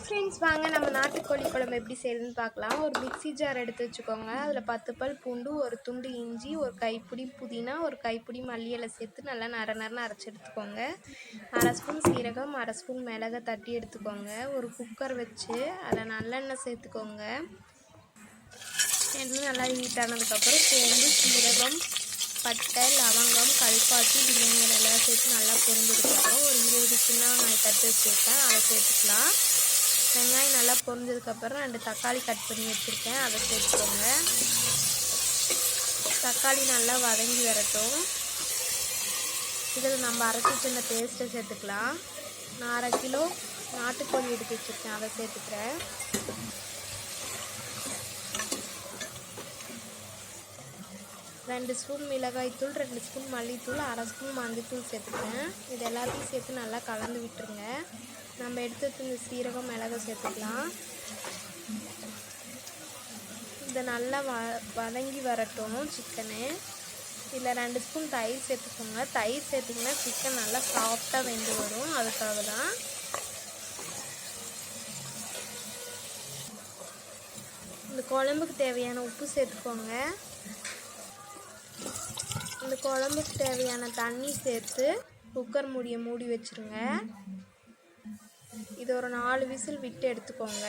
Friends, வாங்க நம்ம நாட்டுக்கோழி குழம்பு எப்படி செய்யுதுன்னு பார்க்கலாம். ஒரு மிக்ஸி ஜார் எடுத்து வச்சுக்கோங்க. அதில் 10 பல் பூண்டு, ஒரு துண்டு இஞ்சி, ஒரு கைப்பிடி புதினா, ஒரு கைப்பிடி மல்லி இலை சேர்த்து நல்லா நரன்னு அரைச்சி எடுத்துக்கோங்க. 1/2 ஸ்பூன் சீரகம், 1/2 ஸ்பூன் மிளகை தட்டி எடுத்துக்கோங்க. ஒரு குக்கர் வச்சு அதில் நல்லெண்ணெய் சேர்த்துக்கோங்க. எண்ணெய் நல்லா ஹீட் ஆனதுக்கப்புறம் சோம்பு, சீரகம், பட்டை, லவங்கம், கல்பாசி, பிரியாணி எல்லாம் சேர்த்து நல்லா பொரிஞ்சதுக்கப்புறம் ஒரு 20 சின்ன வெங்காயம் தட்டு வச்சுருக்கேன், அதை சேர்த்துக்கலாம். வெங்காயம் நல்லா பொரிஞ்சதுக்கப்புறம் 2 தக்காளி கட் பண்ணி வச்சுருக்கேன், அதை சேர்த்துக்கோங்க. தக்காளி நல்லா வதங்கி வரட்டும். இதில் நம்ம அரைச்சி வச்சிருந்த பேஸ்ட்டை சேர்த்துக்கலாம். நான் 1/2 கிலோ நாட்டுக்கோழி எடுத்து வச்சுருக்கேன், அதை சேர்த்துக்கிறேன். ரெண்டு ஸ்பூன் மிளகாய்த்தூள், 2 ஸ்பூன் மல்லித்தூள், 1/2 ஸ்பூன் மஞ்சத்தூள் சேர்த்துக்கிறேன். இது எல்லாத்தையும் சேர்த்து நல்லா கலந்து விட்டுருங்க. நம்ம எடுத்து வச்சிருந்த சீரகம், மிளகை சேர்த்துக்கலாம். இதை நல்லா வதங்கி வரட்டும் சிக்கனு. இதில் 2 ஸ்பூன் தயிர் சேர்த்துக்கோங்க. தயிர் சேர்த்திங்கன்னா சிக்கன் நல்லா சாஃப்டாக வெந்து வரும், அதுக்காக தான். இந்த குழம்புக்கு தேவையான உப்பு சேர்த்துக்கோங்க. இந்த குழம்புக்கு தேவையான தண்ணி சேர்த்து குக்கர் மூடியை மூடி வச்சுருங்க. இது ஒரு 4 விசில் விட்டு எடுத்துக்கோங்க.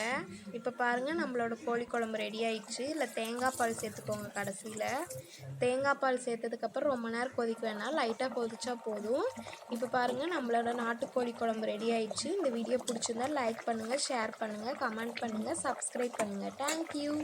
இப்போ பாருங்கள், நம்மளோட கோழி குழம்பு ரெடி ஆயிடுச்சு. இல்லை தேங்காய் பால் சேர்த்துக்கோங்க. கடைசியில் தேங்காய் பால் சேர்த்ததுக்கப்புறம் ரொம்ப நேரம் கொதிக்க வேணாம், லைட்டாக கொதிச்சா போதும். இப்போ பாருங்கள், நம்மளோட நாட்டுக்கோழி குழம்பு ரெடி ஆயிடுச்சு. இந்த வீடியோ பிடிச்சிருந்தா லைக் பண்ணுங்கள், ஷேர் பண்ணுங்கள், கமெண்ட் பண்ணுங்கள், சப்ஸ்கிரைப் பண்ணுங்கள். தேங்க்யூ.